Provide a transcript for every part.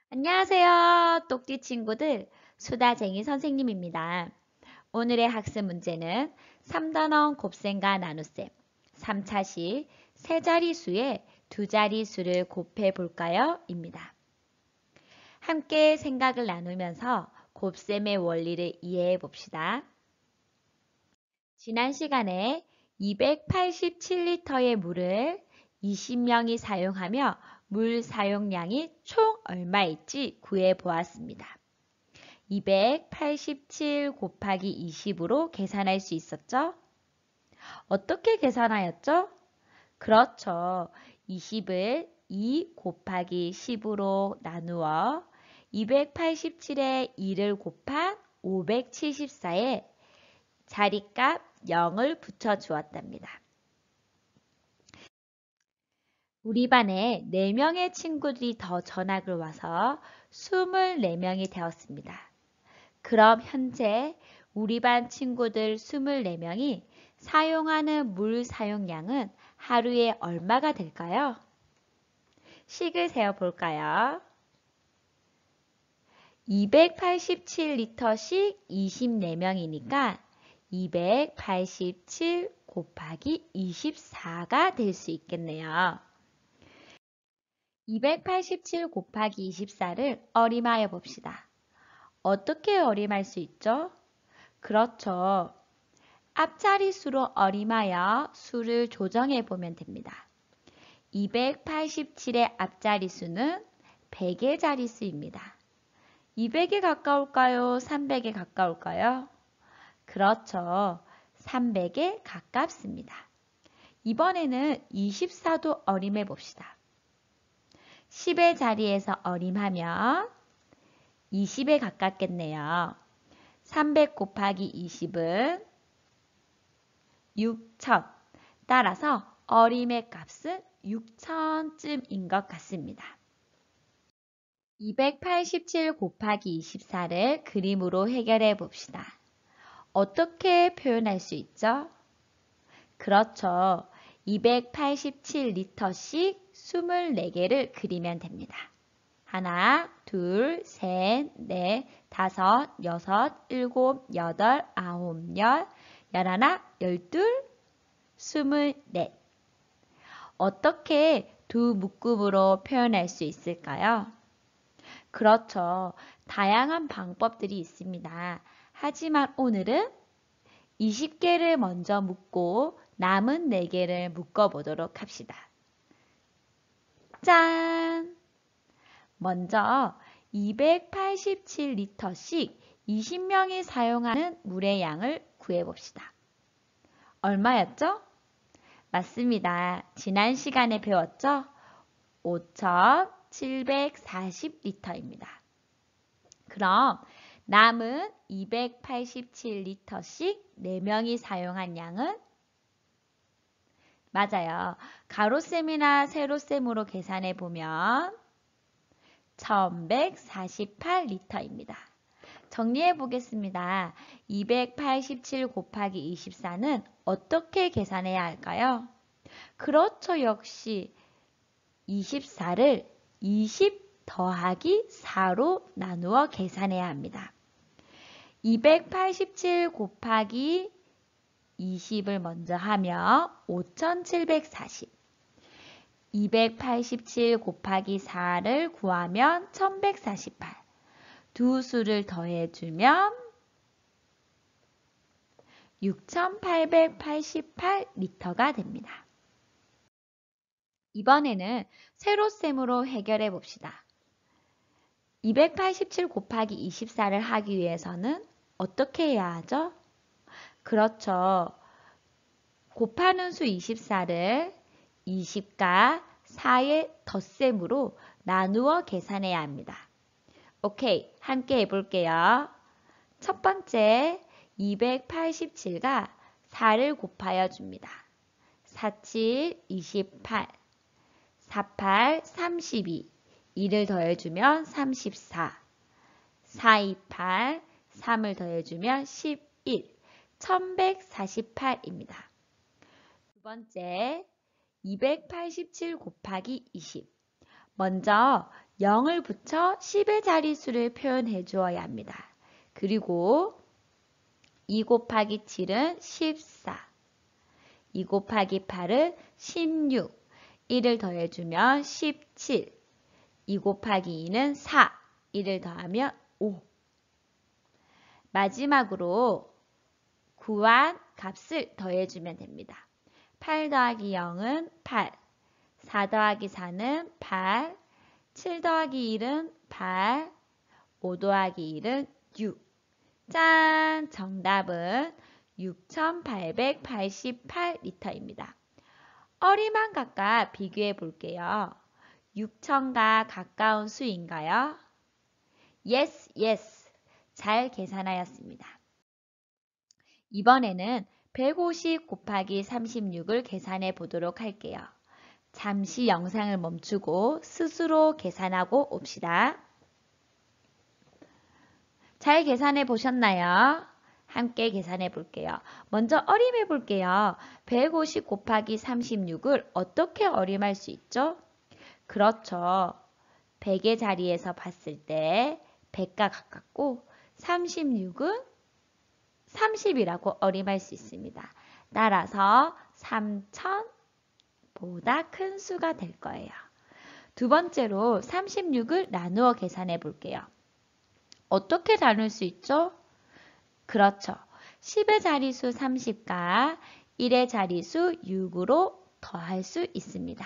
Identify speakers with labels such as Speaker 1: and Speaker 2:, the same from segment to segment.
Speaker 1: 안녕하세요. 똑띠 친구들, 수다쟁이 선생님입니다. 오늘의 학습 문제는 3단원 곱셈과 나눗셈, 3차식 세 자리수에 두 자리수를 곱해 볼까요? 입니다. 함께 생각을 나누면서 곱셈의 원리를 이해해 봅시다. 지난 시간에 287리터의 물을 20명이 사용하며 물 사용량이 총 얼마일지 구해 보았습니다. 287 곱하기 20으로 계산할 수 있었죠? 어떻게 계산하였죠? 그렇죠. 20을 2 곱하기 10으로 나누어 287에 2를 곱한 574에 자리값 0을 붙여 주었답니다. 우리 반에 4명의 친구들이 더 전학을 와서 24명이 되었습니다. 그럼 현재 우리 반 친구들 24명이 사용하는 물 사용량은 하루에 얼마가 될까요? 식을 세어 볼까요? 287리터씩 24명이니까 287 곱하기 24가 될 수 있겠네요. 287 곱하기 24를 어림하여 봅시다. 어떻게 어림할 수 있죠? 그렇죠. 앞자리수로 어림하여 수를 조정해 보면 됩니다. 287의 앞자리수는 100의 자리수입니다. 200에 가까울까요? 300에 가까울까요? 그렇죠. 300에 가깝습니다. 이번에는 24도 어림해 봅시다. 10의 자리에서 어림하면 20에 가깝겠네요. 300 곱하기 20은 6000. 따라서 어림의 값은 6000쯤인 것 같습니다. 287 곱하기 24를 그림으로 해결해 봅시다. 어떻게 표현할 수 있죠? 그렇죠. 287리터씩 24개를 그리면 됩니다. 하나, 둘, 셋, 넷, 다섯, 여섯, 일곱, 여덟, 아홉, 열, 열하나, 열둘, 24. 어떻게 두 묶음으로 표현할 수 있을까요? 그렇죠. 다양한 방법들이 있습니다. 하지만 오늘은 20개를 먼저 묶고 남은 4개를 묶어보도록 합시다. 짠! 먼저 287리터씩 20명이 사용하는 물의 양을 구해봅시다. 얼마였죠? 맞습니다. 지난 시간에 배웠죠? 5740리터입니다. 그럼 남은 287리터씩 4명이 사용한 양은? 맞아요. 가로셈이나 세로셈으로 계산해 보면 1148리터입니다. 정리해 보겠습니다. 287 곱하기 24는 어떻게 계산해야 할까요? 그렇죠. 역시 24를 20 더하기 4로 나누어 계산해야 합니다. 287 곱하기 20을 먼저 하면 5740. 287 곱하기 4를 구하면 1148. 두 수를 더해주면 6888리터가 됩니다. 이번에는 세로셈으로 해결해 봅시다. 287 곱하기 24를 하기 위해서는 어떻게 해야 하죠? 그렇죠. 곱하는 수 24를 20과 4의 덧셈으로 나누어 계산해야 합니다. 오케이, 함께 해볼게요. 첫 번째 287과 4를 곱하여 줍니다. 47, 28, 48, 32, 2를 더해주면 34, 428, 3을 더해주면 11, 1148입니다. 두 번째 287 곱하기 20. 먼저 0을 붙여 10의 자릿수를 표현해 주어야 합니다. 그리고 2 곱하기 7은 14, 2 곱하기 8은 16, 1을 더해주면 17, 2 곱하기 2는 4, 1을 더하면 5. 마지막으로 구한 값을 더해주면 됩니다. 8 더하기 0은 8, 4 더하기 4는 8, 7 더하기 1은 8, 5 더하기 1은 6. 짠! 정답은 6,888리터입니다. 어림한 값과 비교해 볼게요. 6,000과 가까운 수인가요? Yes, yes. 잘 계산하였습니다. 이번에는 150 곱하기 36을 계산해 보도록 할게요. 잠시 영상을 멈추고 스스로 계산하고 옵시다. 잘 계산해 보셨나요? 함께 계산해 볼게요. 먼저 어림해 볼게요. 150 곱하기 36을 어떻게 어림할 수 있죠? 그렇죠. 100의 자리에서 봤을 때 100과 가깝고 36은 30이라고 어림할 수 있습니다. 따라서 3000보다 큰 수가 될 거예요. 두 번째로 36을 나누어 계산해 볼게요. 어떻게 나눌 수 있죠? 그렇죠. 10의 자리수 30과 1의 자리수 6으로 더할 수 있습니다.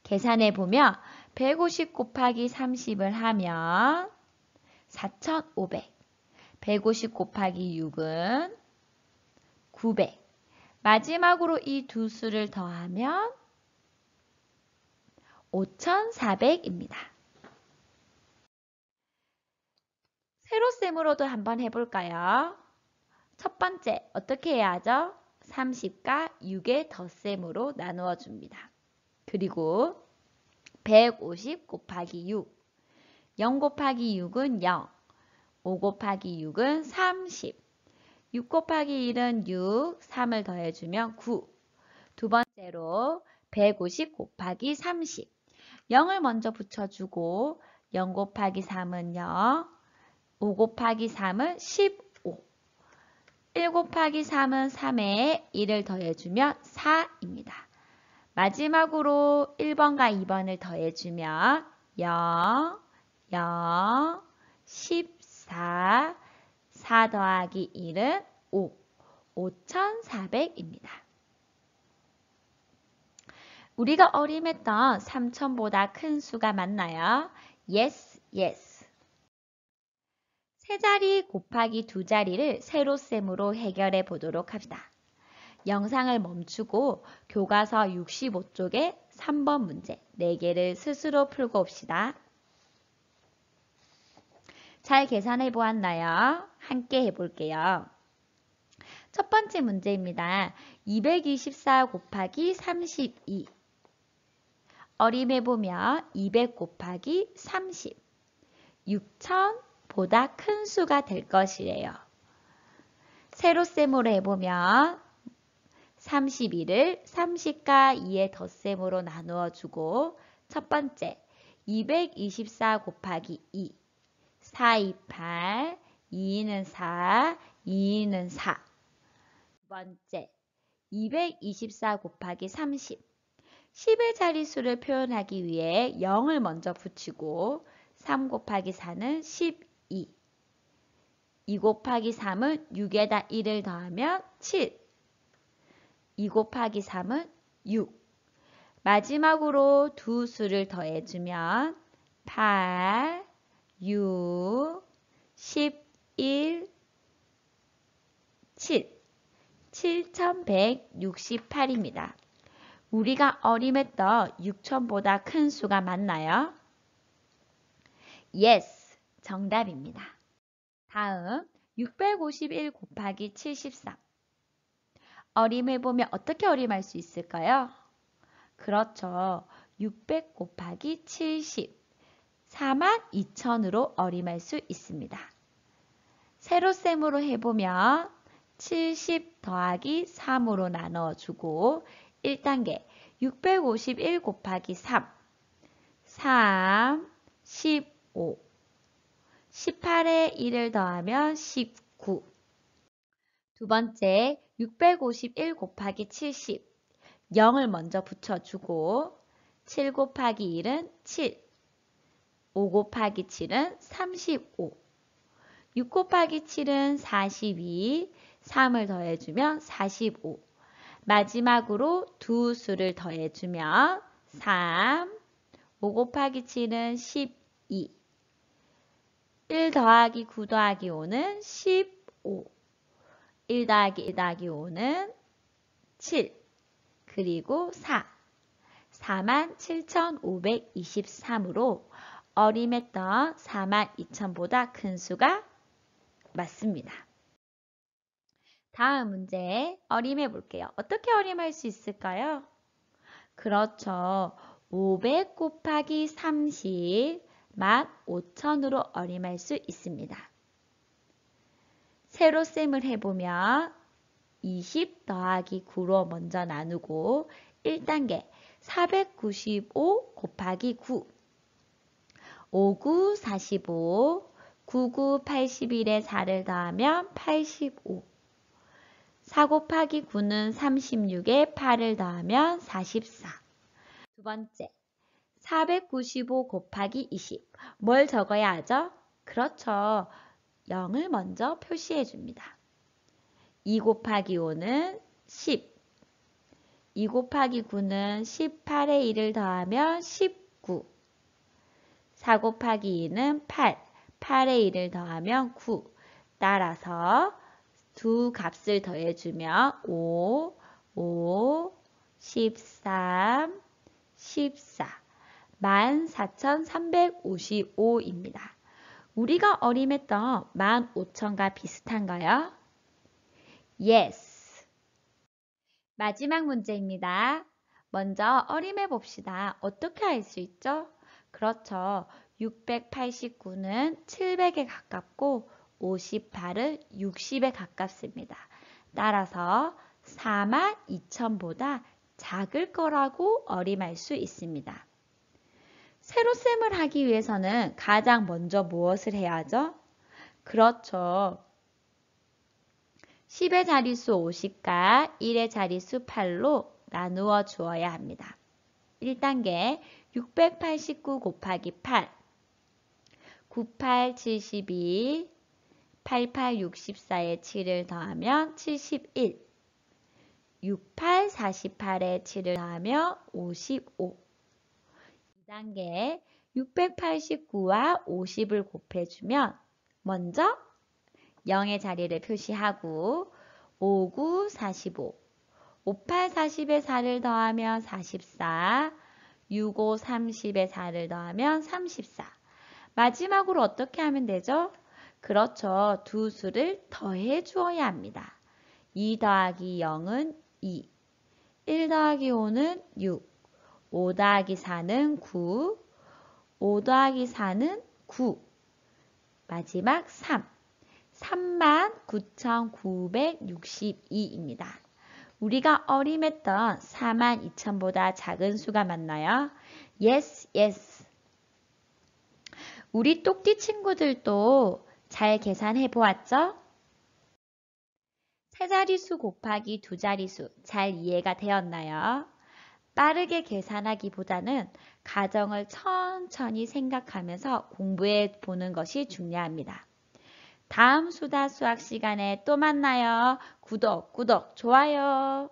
Speaker 1: 계산해 보면 150 곱하기 30을 하면 4,500, 150 곱하기 6은 900, 마지막으로 이 두 수를 더하면 5,400입니다. 세로셈으로도 한번 해볼까요? 첫 번째, 어떻게 해야 하죠? 30과 6의 덧셈으로 나누어 줍니다. 그리고 150 곱하기 6, 0 곱하기 6은 0, 5 곱하기 6은 30, 6 곱하기 1은 6, 3을 더해주면 9. 두 번째로 150 곱하기 30, 0을 먼저 붙여주고 0 곱하기 3은 0, 5 곱하기 3은 15, 1 곱하기 3은 3에 1을 더해주면 4입니다. 마지막으로 1번과 2번을 더해주면 0, 0, 14, 4 더하기 1은 5, 5,400입니다. 우리가 어림했던 3,000보다 큰 수가 맞나요? Yes, yes. 세 자리 곱하기 두 자리를 세로셈으로 해결해 보도록 합시다. 영상을 멈추고 교과서 65쪽에 3번 문제 4개를 스스로 풀고 옵시다. 잘 계산해 보았나요? 함께 해볼게요. 첫 번째 문제입니다. 224 곱하기 32. 어림해 보면 200 곱하기 30. 6,000보다 큰 수가 될 것이래요. 세로셈으로 해보면 31을 30과 2의 덧셈으로 나누어 주고 첫 번째 224 곱하기 2. 4, 2, 8, 2는 4, 2는 4. 두 번째, 224 곱하기 30. 10의 자릿수를 표현하기 위해 0을 먼저 붙이고 3 곱하기 4는 12. 2 곱하기 3은 6에다 1을 더하면 7. 2 곱하기 3은 6. 마지막으로 두 수를 더해주면 8, 6, 11, 7, 7,168입니다. 우리가 어림했던 6,000보다 큰 수가 맞나요? Yes, 정답입니다. 다음 651 곱하기 73. 어림해보면 어떻게 어림할 수 있을까요? 그렇죠. 600 곱하기 70. 42,000으로 어림할 수 있습니다. 세로셈으로 해보면 70 더하기 3으로 나눠주고 1단계 651 곱하기 3. 3, 15. 18에 1을 더하면 19. 두 번째, 651 곱하기 70. 0을 먼저 붙여주고 7 곱하기 1은 7. 5 곱하기 7은 35. 6 곱하기 7은 42. 3을 더해주면 45. 마지막으로 두 수를 더해주면 3. 5 곱하기 7은 12. 1 더하기 9 더하기 5는 15. 1 더하기 1 더하기 5는 7. 그리고 4. 47,523으로 어림했던 42,000보다 큰 수가 맞습니다. 다음 문제 어림해 볼게요. 어떻게 어림할 수 있을까요? 그렇죠. 500 곱하기 30, 15,000으로 어림할 수 있습니다. 세로셈을 해보면 20 더하기 9로 먼저 나누고 1단계 495 곱하기 9 59, 45 99, 81에 4를 더하면 85 4 곱하기 9는 36에 8을 더하면 44 두 번째 495 곱하기 20 뭘 적어야 하죠? 그렇죠. 0을 먼저 표시해 줍니다. 2 곱하기 5는 10 2 곱하기 9는 18에 1을 더하면 19 4 곱하기 2는 8 8에 1을 더하면 9 따라서 두 값을 더해주면 5 5 13 14 14,355입니다. 우리가 어림했던 15,000과 비슷한가요? Yes. 마지막 문제입니다. 먼저 어림해 봅시다. 어떻게 할 수 있죠? 그렇죠. 689는 700에 가깝고 58은 60에 가깝습니다. 따라서 42,000보다 작을 거라고 어림할 수 있습니다. 세로셈을 하기 위해서는 가장 먼저 무엇을 해야 하죠? 그렇죠. 10의 자릿수 50과 1의 자릿수 8로 나누어 주어야 합니다. 1단계 689 곱하기 8 98, 72 88, 64에 7을 더하면 71 68, 48에 7을 더하면 55 2단계 689와 50을 곱해주면 먼저 0의 자리를 표시하고 59, 45 58, 40에 4를 더하면 44 65, 30에 4를 더하면 34 마지막으로 어떻게 하면 되죠? 그렇죠. 두 수를 더해 주어야 합니다. 2 더하기 0은 2 1 더하기 5는 6 5 더하기 4는 9 5 더하기 4는 9 마지막 3 39,962입니다. 우리가 어림했던 42,000보다 작은 수가 맞나요? Yes, yes. 우리 똑띠 친구들도 잘 계산해 보았죠? 세 자릿수 곱하기 두 자릿수 잘 이해가 되었나요? 빠르게 계산하기보다는 가정을 천천히 생각하면서 공부해 보는 것이 중요합니다. 다음 수다 수학 시간에 또 만나요. 구독, 좋아요.